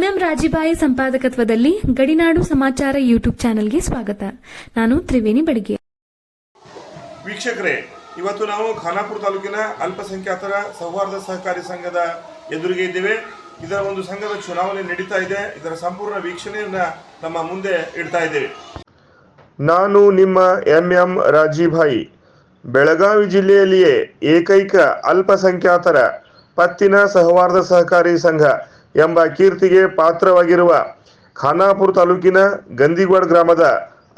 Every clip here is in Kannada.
ಎಂಎಂ ರಾಜಿಬಾಯಿ ಸಂಪಾದಕತ್ವದಲ್ಲಿ ಗಡಿನಾಡು ಸಮಾಚಾರ ಯೂಟ್ಯೂಬ್ ಚಾನೆಲ್ಗೆ ಸ್ವಾಗತ. ನಾನು ತ್ರಿವೇಣಿ ಬಡಿಗೆ. ವೀಕ್ಷಕರೇ, ಇವತ್ತು ನಾವು ಖಾನಾಪುರ ತಾಲೂಕಿನ ಅಲ್ಪಸಂಖ್ಯಾತರ ಸೌಹಾರ್ದ ಸಹಕಾರಿ ಸಂಘದ ಎದುರಿಗೆ ಇದ್ದೇವೆ. ಇದರ ಒಂದು ಸಂಘದ ಚುನಾವಣೆ ನಡೀತಾ ಇದೆ. ಇದರ ಸಂಪೂರ್ಣ ವೀಕ್ಷಣೆಯನ್ನ ನಮ್ಮ ಮುಂದೆ ಇಡ್ತಾ ಇದ್ದೇವೆ. ನಾನು ನಿಮ್ಮ ಎಂಎಂ ರಾಜಿಬಾಯಿ. ಬೆಳಗಾವಿ ಜಿಲ್ಲೆಯಲ್ಲಿಯೇ ಏಕೈಕ ಅಲ್ಪಸಂಖ್ಯಾತರ ಪತ್ತಿನ ಸೌಹಾರ್ದ ಸಹಕಾರಿ ಸಂಘ ಎಂಬ ಕೀರ್ತಿಗೆ ಪಾತ್ರವಾಗಿರುವ ಖಾನಾಪುರ ತಾಲೂಕಿನ ಗಂದಿಗೋಡ ಗ್ರಾಮದ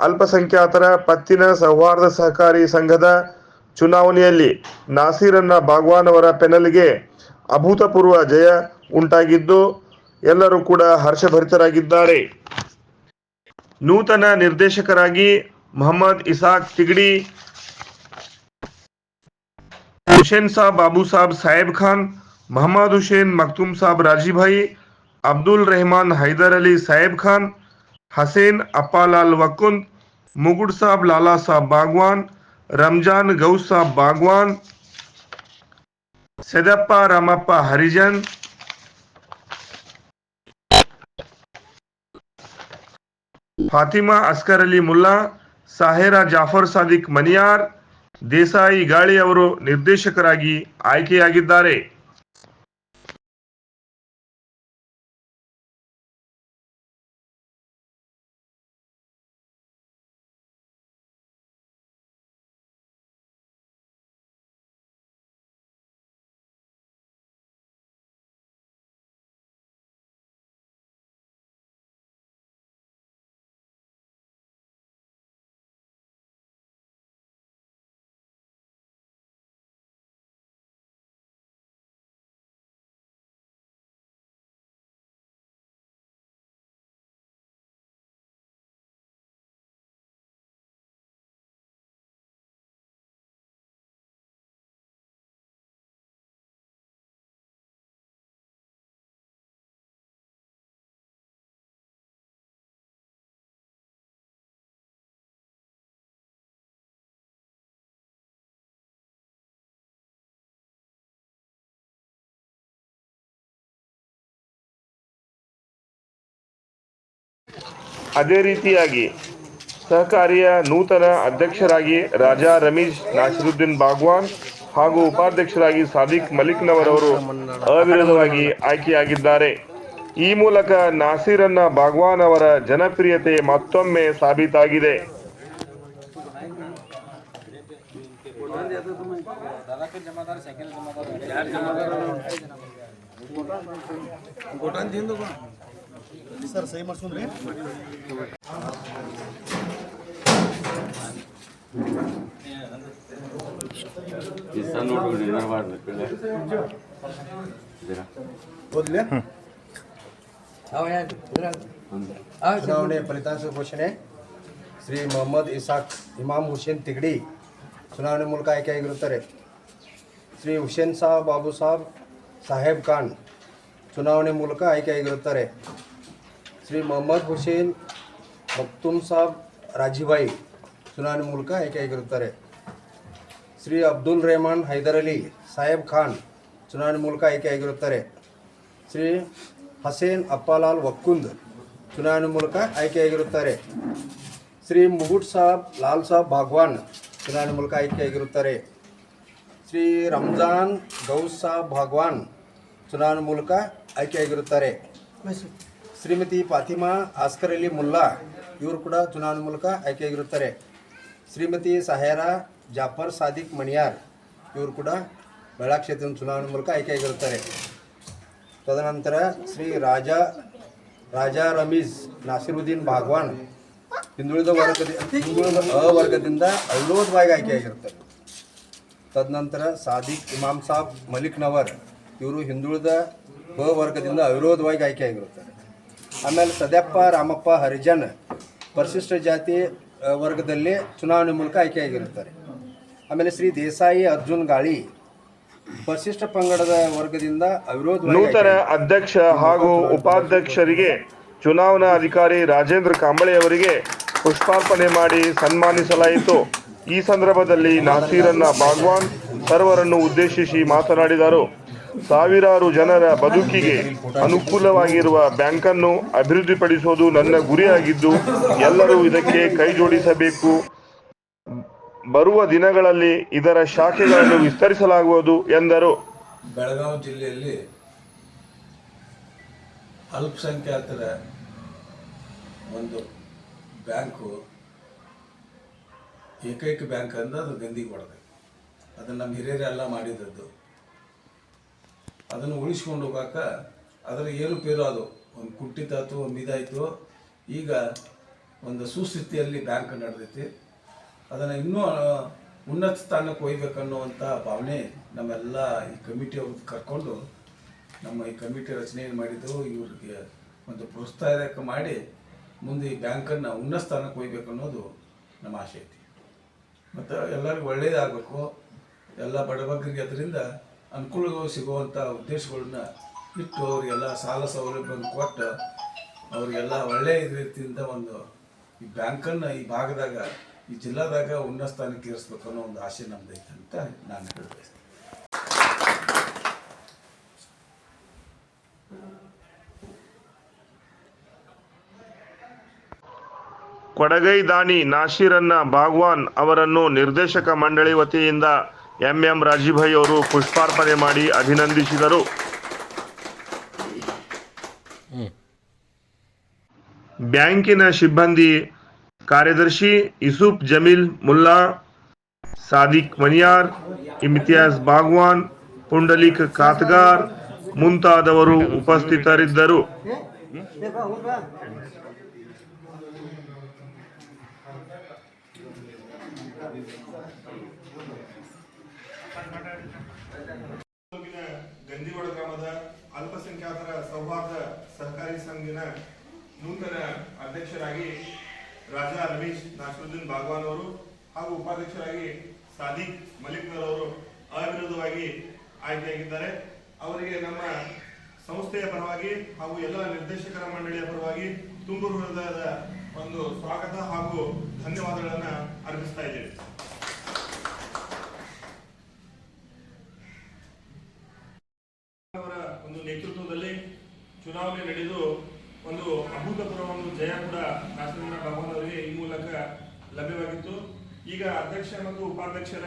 ಅಲ್ಪಸಂಖ್ಯಾತರ ಪತ್ತಿನ ಸೌಹಾರ್ದ ಸಹಕಾರಿ ಸಂಘದ ಚುನಾವಣೆಯಲ್ಲಿ ನಾಸೀರನ್ನ ಬಾಗ್ವಾನ್ ಅವರ ಪೆನಲ್ಗೆ ಅಭೂತಪೂರ್ವ ಜಯ ಉಂಟಾಗಿದ್ದು ಎಲ್ಲರೂ ಕೂಡ ಹರ್ಷಭರಿತರಾಗಿದ್ದಾರೆ. ನೂತನ ನಿರ್ದೇಶಕರಾಗಿ ಮೊಹಮ್ಮದ್ ಇಸಾಕ್ ತಿಗಡಿ, ಹುಸೇನ್ ಸಾಬ್ ಬಾಬು ಸಾಬ್ ಸಾಹೇಬ್ ಖಾನ್, ಮೊಹಮ್ಮದ್ ಹುಸೇನ್ ಮಕ್ತುಮ್ ಸಾಬ್ ರಾಜಿಬಾಯಿ, ಅಬ್ದುಲ್ ರೆಹಮಾನ್ ಹೈದರ್ ಅಲಿ ಸಾಹೇಬ್ ಖಾನ್, ಹಸೇನ್ ಅಪ್ಪಾಲಾಲ್ ವಕ್ಕುಂದ್, ಮುಗುಡ್ ಸಾಬ್ ಲಾಲಾ ಸಾಬ್ ಬಾಗ್ವಾನ್, ರಂಜಾನ್ ಗೌಸ್ ಸಾಬ್ ಬಾಗ್ವಾನ್, ಸೆದಪ್ಪ ರಾಮಪ್ಪ ಹರಿಜನ್, ಫಾತಿಮಾ ಅಸ್ಕರ್ ಅಲಿ ಮುಲ್ಲಾ, ಸಾಹೇರಾ ಜಾಫರ್ ಸಾದಿಕ್ ಮನಿಯಾರ್, ದೇಸಾಯಿ ಗಾಳಿ ಅವರು ನಿರ್ದೇಶಕರಾಗಿ ಆಯ್ಕೆಯಾಗಿದ್ದಾರೆ. ಅದೇ ರೀತಿಯಾಗಿ ಸಹಕಾರಿಯ ನೂತನ ಅಧ್ಯಕ್ಷರಾಗಿ ರಾಜಾ ರಮೀಜ್ ನಾಸಿರುದ್ದೀನ್ ಬಾಗ್ವಾನ್ ಹಾಗೂ ಉಪಾಧ್ಯಕ್ಷರಾಗಿ ಸಾದಿಕ್ ಮಲಿಕ್ನವರವರು ಅವಿರೋಧವಾಗಿ ಆಯ್ಕೆಯಾಗಿದ್ದಾರೆ. ಈ ಮೂಲಕ ನಾಸೀರನ್ನ ಬಾಗ್ವಾನ್ ಅವರ ಜನಪ್ರಿಯತೆ ಮತ್ತೊಮ್ಮೆ ಸಾಬೀತಾಗಿದೆ. ಸರ್ ಸಹಿ ಮಾಡಿಸ್ಕೊಂಡ್ರಿ. ಚುನಾವಣೆ ಫಲಿತಾಂಶ ಘೋಷಣೆ. ಶ್ರೀ ಮೊಹಮ್ಮದ್ ಇಸಾಕ್ ಇಮಾಮ್ ಹುಸೇನ್ ತಿಗಡಿ ಚುನಾವಣೆ ಮೂಲಕ ಆಯ್ಕೆಯಾಗಿರುತ್ತಾರೆ. ಶ್ರೀ ಹುಸೇನ್ ಸಾಬ್ ಬಾಬು ಸಾಬ್ ಸಾಹೇಬ್ ಖಾನ್ ಚುನಾವಣೆ ಮೂಲಕ ಆಯ್ಕೆಯಾಗಿರುತ್ತಾರೆ. ಶ್ರೀ ಮೊಹಮ್ಮದ್ ಹುಸೇನ್ ಮಕ್ತುಮ್ ಸಾಬ್ ರಾಜಿಬಾಯಿ ಚುನಾವಣೆ ಮೂಲಕ ಆಯ್ಕೆಯಾಗಿರುತ್ತಾರೆ. ಶ್ರೀ ಅಬ್ದುಲ್ ರೆಹಮಾನ್ ಹೈದರ್ ಅಲಿ ಸಾಹೇಬ್ ಖಾನ್ ಚುನಾವಣೆ ಮೂಲಕ ಆಯ್ಕೆಯಾಗಿರುತ್ತಾರೆ. ಶ್ರೀ ಹಸೇನ್ ಅಪ್ಪಾಲಾಲ್ ವಕ್ಕುಂದ್ ಚುನಾವಣೆ ಮೂಲಕ ಆಯ್ಕೆಯಾಗಿರುತ್ತಾರೆ. ಶ್ರೀ ಮುಗುಡ್ ಸಾಬ್ ಲಾಲ್ ಸಾಬ್ ಬಾಗ್ವಾನ್ ಚುನಾವಣೆ ಮೂಲಕ ಆಯ್ಕೆಯಾಗಿರುತ್ತಾರೆ. ಶ್ರೀ ರಂಜಾನ್ ಗೌಸ್ ಸಾಬ್ ಬಾಗ್ವಾನ್ ಚುನಾವಣೆ ಮೂಲಕ ಆಯ್ಕೆಯಾಗಿರುತ್ತಾರೆ. ಶ್ರೀಮತಿ ಫಾತಿಮಾ ಅಸ್ಕರ್ ಅಲಿ ಮುಲ್ಲಾ ಇವರು ಕೂಡ ಚುನಾವಣೆ ಮೂಲಕ ಆಯ್ಕೆಯಾಗಿರುತ್ತಾರೆ. ಶ್ರೀಮತಿ ಸಾಹೇರಾ ಜಾಫರ್ ಸಾದಿಕ್ ಮನಿಯಾರ್ ಇವರು ಕೂಡ ಬೆಳಗಾವಿ ಕ್ಷೇತ್ರದ ಚುನಾವಣೆ ಮೂಲಕ ಆಯ್ಕೆಯಾಗಿರುತ್ತಾರೆ. ತದನಂತರ ಶ್ರೀ ರಾಜಾ ರಮೀಜ್ ನಾಸಿರುದ್ದೀನ್ ಬಾಗ್ವಾನ್ ಹಿಂದುಳಿದ ವರ್ಗದಿಂದ ಅವಿರೋಧವಾಗಿ ಆಯ್ಕೆಯಾಗಿರುತ್ತಾರೆ. ತದನಂತರ ಸಾದಿಕ್ ಇಮಾಮ್ ಸಾಬ್ ಮಲಿಕ್ನವರ್ ಇವರು ಹಿಂದುಳಿದ ವರ್ಗದಿಂದ ಅವಿರೋಧವಾಗಿ ಆಯ್ಕೆಯಾಗಿರುತ್ತಾರೆ. ಆಮೇಲೆ ಸದಪ್ಪ ರಾಮಪ್ಪ ಹರಿಜನ್ ಪರಿಶಿಷ್ಟ ಜಾತಿ ವರ್ಗದಲ್ಲಿ ಚುನಾವಣೆ ಮೂಲಕ ಆಯ್ಕೆಯಾಗಿರುತ್ತಾರೆ. ಆಮೇಲೆ ಶ್ರೀ ದೇಸಾಯಿ ಅರ್ಜುನ್ ಗಾಳಿ ಪರಿಶಿಷ್ಟ ಪಂಗಡದ ವರ್ಗದಿಂದ ಅವಿರೋಧ. ನೂತನ ಅಧ್ಯಕ್ಷ ಹಾಗೂ ಉಪಾಧ್ಯಕ್ಷರಿಗೆ ಚುನಾವಣಾ ಅಧಿಕಾರಿ ರಾಜೇಂದ್ರ ಕಾಂಬಳೆ ಅವರಿಗೆ ಪುಷ್ಪಾರ್ಪಣೆ ಮಾಡಿ ಸನ್ಮಾನಿಸಲಾಯಿತು. ಈ ಸಂದರ್ಭದಲ್ಲಿ ನಾಸೀರನ್ನ ಬಾಗ್ವಾನ್ ಸರ್ವರನ್ನು ಉದ್ದೇಶಿಸಿ ಮಾತನಾಡಿದರು. ಸಾವಿರಾರು ಜನರ ಬದುಕಿಗೆ ಅನುಕೂಲವಾಗಿರುವ ಬ್ಯಾಂಕನ್ನು ಅಭಿವೃದ್ಧಿಪಡಿಸುವುದು ನನ್ನ ಗುರಿಯಾಗಿದ್ದು ಎಲ್ಲರೂ ಇದಕ್ಕೆ ಕೈ ಜೋಡಿಸಬೇಕು. ಬರುವ ದಿನಗಳಲ್ಲಿ ಇದರ ಶಾಖೆಗಳನ್ನು ವಿಸ್ತರಿಸಲಾಗುವುದು ಎಂದರು. ಬೆಳಗಾವಿ ಜಿಲ್ಲೆಯಲ್ಲಿ ಅಲ್ಪಸಂಖ್ಯಾತರ ಒಂದು ಬ್ಯಾಂಕು ಏಕೈಕ ಬ್ಯಾಂಕ್ ಅಂದ್ರೆ ಅದು ಗಂದಿಗೆ ಹೊಡೆದೆ. ಅದನ್ನು ನಮ್ಮ ಹಿರಿಯರೆಲ್ಲ ಮಾಡಿದ್ದದ್ದು. ಅದನ್ನು ಉಳಿಸ್ಕೊಂಡು ಹೋಗಾಕ ಅದರ ಏರುಪೇರು ಅದು ಒಂದು ಕುಟ್ಟಿತಾಯ್ತು, ಒಂದು ಇದಾಯಿತು. ಈಗ ಒಂದು ಸುಸ್ಥಿತಿಯಲ್ಲಿ ಬ್ಯಾಂಕ್ ನಡೆದೈತಿ. ಅದನ್ನು ಇನ್ನೂ ಉನ್ನತ ಸ್ಥಾನಕ್ಕೆ ಒಯ್ಬೇಕನ್ನುವಂಥ ಭಾವನೆ ನಮ್ಮೆಲ್ಲ ಈ ಕಮಿಟಿ ಅವ್ರಿಗೆ ಕರ್ಕೊಂಡು ನಮ್ಮ ಈ ಕಮಿಟಿ ರಚನೆ ಮಾಡಿದ್ದು. ಇವ್ರಿಗೆ ಒಂದು ಪ್ರೋತ್ಸಾಹಕ ಮಾಡಿ ಮುಂದೆ ಈ ಬ್ಯಾಂಕನ್ನು ಉನ್ನತ ಸ್ಥಾನಕ್ಕೆ ಒಯ್ಬೇಕು ಅನ್ನೋದು ನಮ್ಮ ಆಸೆ ಐತಿ. ಮತ್ತು ಎಲ್ಲರಿಗೂ ಒಳ್ಳೆಯದಾಗಬೇಕು, ಎಲ್ಲ ಬಡಬಗ್ಗರಿಗೆ ಅದರಿಂದ ಅನುಕೂಲಗಳು ಸಿಗುವಂಥ ಉದ್ದೇಶಗಳನ್ನ ಇಟ್ಟು ಅವರಿಗೆಲ್ಲ ಸಾಲ ಸೌಲಭ್ಯವನ್ನು ಕೊಟ್ಟು ಅವರಿಗೆಲ್ಲ ಒಳ್ಳೆಯ ರೀತಿಯಿಂದ ಒಂದು ಈ ಬ್ಯಾಂಕನ್ನು ಈ ಭಾಗದಾಗ ಈ ಜಿಲ್ಲಾದಾಗ ಉನ್ನತ ಸ್ಥಾನಕ್ಕೆ ಇರಿಸ್ಬೇಕು ಅನ್ನೋ ಒಂದು ಆಸೆ ನಮ್ದೈತೆ ಅಂತ ನಾನು ಹೇಳ್ಬಯಸ್ತೀನಿ. ಕೊಡಗೈ ದಾನಿ ನಾಶೀರನ್ನ ಬಾಗ್ವಾನ್ ಅವರನ್ನು ನಿರ್ದೇಶಕ ಮಂಡಳಿ ವತಿಯಿಂದ ಎಂ ರಾಜೀಭಾಯಿ ಅವರು ಪುಷ್ಪಾರ್ಪಣೆ ಮಾಡಿ ಅಭಿನಂದಿಸಿದರು. ಬ್ಯಾಂಕಿನ ಸಿಬ್ಬಂದಿ ಕಾರ್ಯದರ್ಶಿ ಯೂಸುಫ್ ಜಮೀಲ್ ಮುಲ್ಲಾ, ಸಾದಿಕ್ ಮನಿಯಾರ್, ಇಮ್ತಿಯಾಜ್ ಬಾಗ್ವಾನ್, ಪುಂಡಲಿಕ್ ಕಾತ್ಗಾರ್ ಮುಂತಾದವರು ಉಪಸ್ಥಿತರಿದ್ದರು. ಗಂದಿಗೋಡ ಗ್ರಾಮದ ಅಲ್ಪಸಂಖ್ಯಾತರ ಸೌಹಾರ್ದ ಸಹಕಾರಿ ಸಂಘದ ನೂತನ ಅಧ್ಯಕ್ಷರಾಗಿ ರಾಜಾ ರಮೇಶ್ ನಾಸರುದ್ದೀನ್ ಬಾಗ್ವಾನ್ ಅವರು ಹಾಗೂ ಉಪಾಧ್ಯಕ್ಷರಾಗಿ ಸಾದಿಕ್ ಮಲಿಕ್ನರ್ ಅವರು ಅವಿರೋಧವಾಗಿ ಆಯ್ಕೆಯಾಗಿದ್ದಾರೆ. ಅವರಿಗೆ ನಮ್ಮ ಸಂಸ್ಥೆಯ ಪರವಾಗಿ ಹಾಗೂ ಎಲ್ಲ ನಿರ್ದೇಶಕರ ಮಂಡಳಿಯ ಪರವಾಗಿ ತುಂಬು ಹೃದಯದ ಒಂದು ಸ್ವಾಗತ ಹಾಗೂ ಧನ್ಯವಾದಗಳನ್ನು ಅರ್ಪಿಸ್ತಾ ಇದ್ದೇವೆ. ಅವರ ಒಂದು ನೇತೃತ್ವದಲ್ಲಿ ಚುನಾವಣೆ ನಡೆದು ಒಂದು ಅಭೂತಪೂರ್ವ ಒಂದು ಜಯ ಕೂಡ ನಾಸರುದ್ದೀನ್ ಬಾಗ್ವಾನ್ ಅವರಿಗೆ ಈ ಮೂಲಕ ಲಭ್ಯವಾಗಿತ್ತು. ಈಗ ಅಧ್ಯಕ್ಷ ಮತ್ತು ಉಪಾಧ್ಯಕ್ಷರ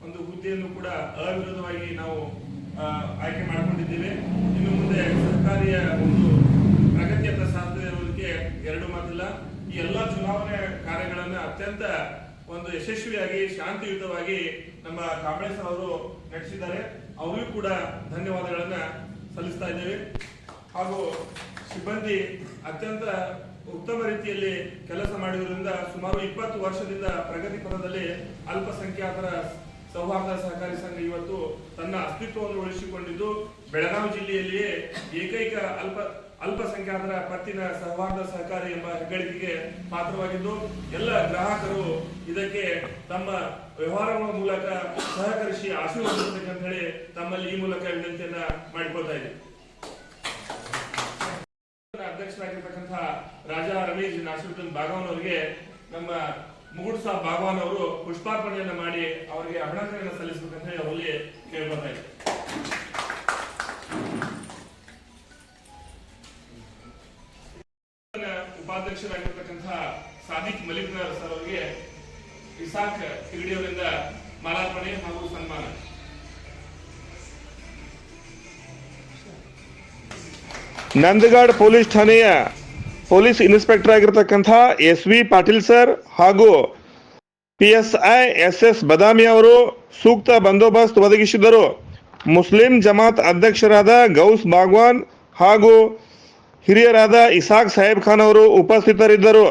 ಒಂದು ಹುದ್ದೆಯನ್ನು ಕೂಡ ಅವಿರೋಧವಾಗಿ ನಾವು ಆಯ್ಕೆ ಮಾಡಿಕೊಂಡಿದ್ದೇವೆ. ಇನ್ನು ಮುಂದೆ ಸಹಕಾರಿಯ ಒಂದು ಪ್ರಗತಿಯತ್ತ ಸಾಧ್ಯ ಇರುವುದಕ್ಕೆ ಎರಡು ಮಾತಿಲ್ಲ. ಈ ಎಲ್ಲ ಚುನಾವಣೆ ಕಾರ್ಯಗಳನ್ನು ಅತ್ಯಂತ ಒಂದು ಯಶಸ್ವಿಯಾಗಿ ಶಾಂತಿಯುತವಾಗಿ ನಮ್ಮ ಕಾಂಬಳೇಶ್ ಅವರು ನಡೆಸಿದ್ದಾರೆ. ಅವರಿಗೂ ಕೂಡ ಧನ್ಯವಾದಗಳನ್ನ ಸಲ್ಲಿಸ್ತಾ ಇದ್ದೇವೆ. ಹಾಗೂ ಸಿಬ್ಬಂದಿ ಅತ್ಯಂತ ಉತ್ತಮ ರೀತಿಯಲ್ಲಿ ಕೆಲಸ ಮಾಡಿರುವುದರಿಂದ ಸುಮಾರು 20 ವರ್ಷದಿಂದ ಪ್ರಗತಿ ಪಥದಲ್ಲಿ ಅಲ್ಪಸಂಖ್ಯಾತರ ಸೌಹಾರ್ದ ಸಹಕಾರಿ ಸಂಘ ಇವತ್ತು ತನ್ನ ಅಸ್ತಿತ್ವವನ್ನು ಉಳಿಸಿಕೊಂಡಿದ್ದು ಬೆಳಗಾವಿ ಜಿಲ್ಲೆಯಲ್ಲಿಯೇ ಏಕೈಕ ಅಲ್ಪಸಂಖ್ಯಾತರ ಪತ್ತಿನ ಸೌಹಾರ್ದ ಸಹಕಾರಿ ಎಂಬ ಹೆಗ್ಗಳಿಕೆಗೆ ಪಾತ್ರವಾಗಿದ್ದು ಎಲ್ಲ ಗ್ರಾಹಕರು ಇದಕ್ಕೆ ತಮ್ಮ ವ್ಯವಹಾರಗಳ ಮೂಲಕ ಸಹಕರಿಸಿ ಆಶೀರ್ವದಿಸಬೇಕಂತ ಹೇಳಿ ತಮ್ಮಲ್ಲಿ ಈ ಮೂಲಕ ವಿನಂತಿಯನ್ನ ಮಾಡಿಕೊಳ್ತಾ ಇದ್ದೇವೆ. ಅಧ್ಯಕ್ಷರಾಗಿರ್ತಕ್ಕಂತಹ ರಾಜಾ ರಮೇಶ್ ನಾಸರುದ್ದೀನ್ ಬಾಗ್ವಾನ್ ಅವರಿಗೆ ನಮ್ಮ ಮುಗುಡ್ ಸಾಬ್ ಬಾಗ್ವಾನ್ ಅವರು ಪುಷ್ಪಾರ್ಪಣೆಯನ್ನ ಮಾಡಿ ಅವರಿಗೆ ಅಭಿನಂದನೆಯನ್ನು ಸಲ್ಲಿಸಬೇಕಂತ ಹೇಳಿ ಅವರಲ್ಲಿ ಕೇಳ್ಕೊತಾ ಇದ್ದಾರೆ. ಉಪಾಧ್ಯಕ್ಷರಾಗಿರ್ತಕ್ಕಂತಹ ಸಾದಿಕ್ ಮಲಿಕ್ನರ್ ಸರ್ ಅವರಿಗೆ ಇಸಾಕ್ ತಿಗಡಿ ಅವರಿಂದ ಮಾಲಾರ್ಪಣೆ ಹಾಗೂ ಸನ್ಮಾನ. ನಂದಗಡ್ ಪೊಲೀಸ್ ಠಾಣೆಯ ಪೊಲೀಸ್ ಇನ್ಸ್ಪೆಕ್ಟರ್ ಆಗಿರತಕ್ಕಂಥ SV ಪಾಟೀಲ್ ಸರ್ ಹಾಗೂ PSI SS ಬದಾಮಿ ಅವರು ಸೂಕ್ತ ಬಂದೋಬಸ್ತ್ ಒದಗಿಸಿದರು. ಮುಸ್ಲಿಂ ಜಮಾತ್ ಅಧ್ಯಕ್ಷರಾದ ಗೌಸ್ ಬಾಗ್ವಾನ್ ಹಾಗೂ ಹಿರಿಯರಾದ ಇಸಾಕ್ ಸಾಹೇಬ್ ಖಾನ್ ಅವರು ಉಪಸ್ಥಿತರಿದ್ದರು.